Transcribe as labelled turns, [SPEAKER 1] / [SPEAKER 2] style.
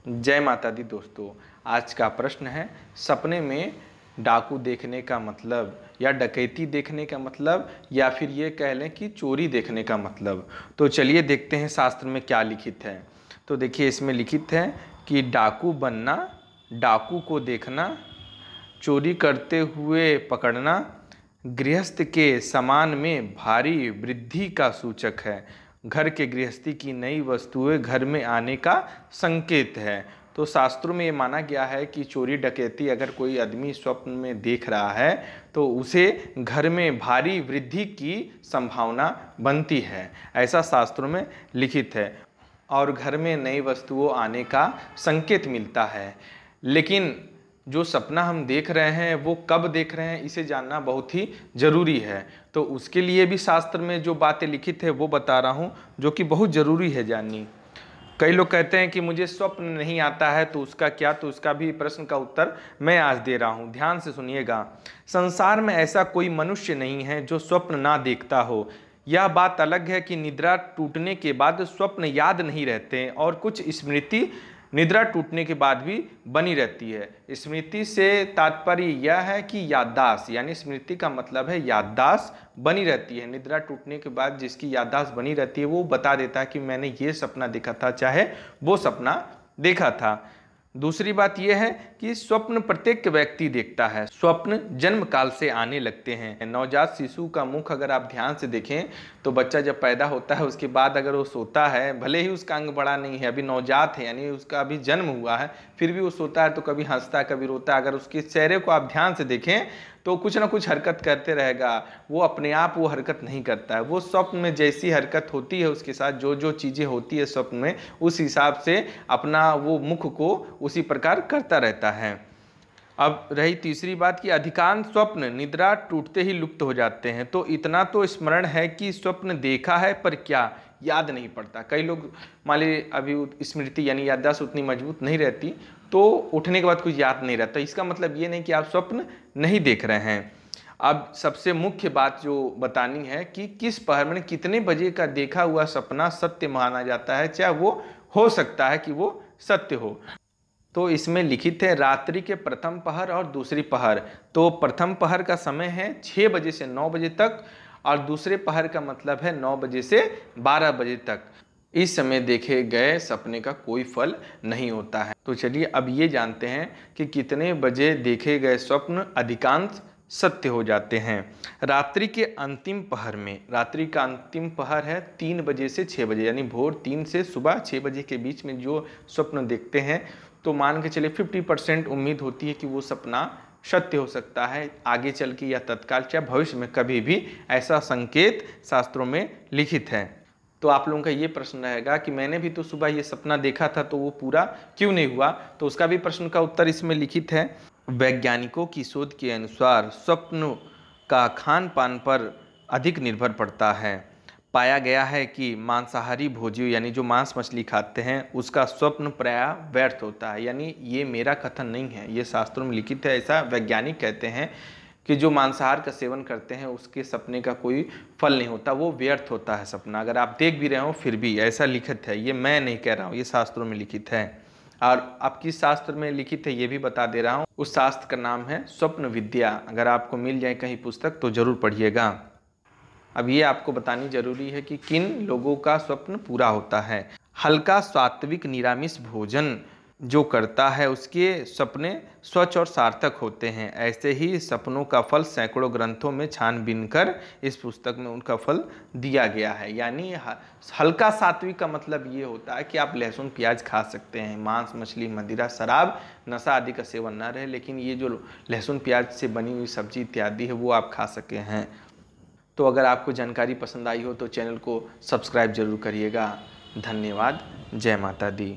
[SPEAKER 1] जय माता दी दोस्तों। आज का प्रश्न है सपने में डाकू देखने का मतलब या डकैती देखने का मतलब या फिर ये कह लें कि चोरी देखने का मतलब। तो चलिए देखते हैं शास्त्र में क्या लिखित है। तो देखिए इसमें लिखित है कि डाकू बनना, डाकू को देखना, चोरी करते हुए पकड़ना गृहस्थ के सामान में भारी वृद्धि का सूचक है। घर के गृहस्थी की नई वस्तुएं घर में आने का संकेत है। तो शास्त्रों में ये माना गया है कि चोरी डकैती अगर कोई आदमी स्वप्न में देख रहा है तो उसे घर में भारी वृद्धि की संभावना बनती है, ऐसा शास्त्रों में लिखित है। और घर में नई वस्तुओं आने का संकेत मिलता है। लेकिन जो सपना हम देख रहे हैं वो कब देख रहे हैं इसे जानना बहुत ही ज़रूरी है। तो उसके लिए भी शास्त्र में जो बातें लिखित है वो बता रहा हूँ, जो कि बहुत ज़रूरी है जाननी। कई लोग कहते हैं कि मुझे स्वप्न नहीं आता है तो उसका क्या, तो उसका भी प्रश्न का उत्तर मैं आज दे रहा हूँ। ध्यान से सुनिएगा। संसार में ऐसा कोई मनुष्य नहीं है जो स्वप्न ना देखता हो। यह बात अलग है कि निद्रा टूटने के बाद स्वप्न याद नहीं रहते और कुछ स्मृति निद्रा टूटने के बाद भी बनी रहती है। स्मृति से तात्पर्य यह है कि याददाश्त, यानी स्मृति का मतलब है याददाश्त बनी रहती है। निद्रा टूटने के बाद जिसकी याददाश्त बनी रहती है वो बता देता है कि मैंने ये सपना देखा था, चाहे वो सपना देखा था। दूसरी बात यह है कि स्वप्न प्रत्येक व्यक्ति देखता है। स्वप्न जन्म काल से आने लगते हैं। नवजात शिशु का मुख अगर आप ध्यान से देखें तो बच्चा जब पैदा होता है उसके बाद अगर वो सोता है, भले ही उसका अंग बड़ा नहीं है, अभी नवजात है यानी उसका अभी जन्म हुआ है, फिर भी वो सोता है तो कभी हंसता है कभी रोता है। अगर उसके चेहरे को आप ध्यान से देखें तो कुछ ना कुछ हरकत करते रहेगा। वो अपने आप वो हरकत नहीं करता है। वो स्वप्न में जैसी हरकत होती है उसके साथ जो जो चीज़ें होती है स्वप्न में, उस हिसाब से अपना वो मुख को उसी प्रकार करता रहता है। अब रही तीसरी बात कि अधिकांश स्वप्न निद्रा टूटते ही लुप्त हो जाते हैं। तो इतना तो स्मरण है कि स्वप्न देखा है पर क्या याद नहीं पड़ता। कई लोग मान लीजिए अभी स्मृति यानी याददाश्त उतनी मजबूत नहीं रहती तो उठने के बाद कुछ याद नहीं रहता। इसका मतलब ये नहीं कि आप स्वप्न नहीं देख रहे हैं। अब सबसे मुख्य बात जो बतानी है कि किस पहर में कितने बजे का देखा हुआ सपना सत्य माना जाता है, चाहे वो हो सकता है कि वो सत्य हो। तो इसमें लिखित है रात्रि के प्रथम पहर और दूसरी पहर। तो प्रथम पहर का समय है 6 बजे से 9 बजे तक और दूसरे पहर का मतलब है 9 बजे से 12 बजे तक। इस समय देखे गए सपने का कोई फल नहीं होता है। तो चलिए अब ये जानते हैं कि कितने बजे देखे गए स्वप्न अधिकांश सत्य हो जाते हैं। रात्रि के अंतिम पहर में, रात्रि का अंतिम पहर है 3 बजे से 6 बजे, यानी भोर 3 से सुबह 6 बजे के बीच में जो स्वप्न देखते हैं तो मान के चलिए 50% उम्मीद होती है कि वो सपना सत्य हो सकता है आगे चल के या तत्काल, चाहे भविष्य में कभी भी। ऐसा संकेत शास्त्रों में लिखित है। तो आप लोगों का ये प्रश्न रहेगा कि मैंने भी तो सुबह ये सपना देखा था तो वो पूरा क्यों नहीं हुआ। तो उसका भी प्रश्न का उत्तर इसमें लिखित है। वैज्ञानिकों की शोध के अनुसार स्वप्न का खान पान पर अधिक निर्भर पड़ता है। पाया गया है कि मांसाहारी भोजियों यानी जो मांस मछली खाते हैं उसका स्वप्न प्रायः व्यर्थ होता है। यानी ये मेरा कथन नहीं है, ये शास्त्रों में लिखित है। ऐसा वैज्ञानिक कहते हैं कि जो मांसाहार का सेवन करते हैं उसके सपने का कोई फल नहीं होता, वो व्यर्थ होता है सपना। अगर आप देख भी रहे हो फिर भी, ऐसा लिखित है। ये मैं नहीं कह रहा हूँ, ये शास्त्रों में लिखित है। और आप किस शास्त्र में लिखित है ये भी बता दे रहा हूँ। उस शास्त्र का नाम है स्वप्न विद्या। अगर आपको मिल जाए कहीं पुस्तक तो जरूर पढ़िएगा। अब ये आपको बतानी जरूरी है कि किन लोगों का स्वप्न पूरा होता है। हल्का सात्विक निरामिष भोजन जो करता है उसके सपने स्वच्छ और सार्थक होते हैं। ऐसे ही सपनों का फल सैकड़ों ग्रंथों में छानबीन कर इस पुस्तक में उनका फल दिया गया है। यानी हल्का सात्विक का मतलब ये होता है कि आप लहसुन प्याज खा सकते हैं, मांस मछली मदिरा शराब नशा आदि का सेवन न रहे, लेकिन ये जो लहसुन प्याज से बनी हुई सब्जी इत्यादि है वो आप खा सके हैं। तो अगर आपको जानकारी पसंद आई हो तो चैनल को सब्सक्राइब जरूर करिएगा। धन्यवाद। जय माता दी।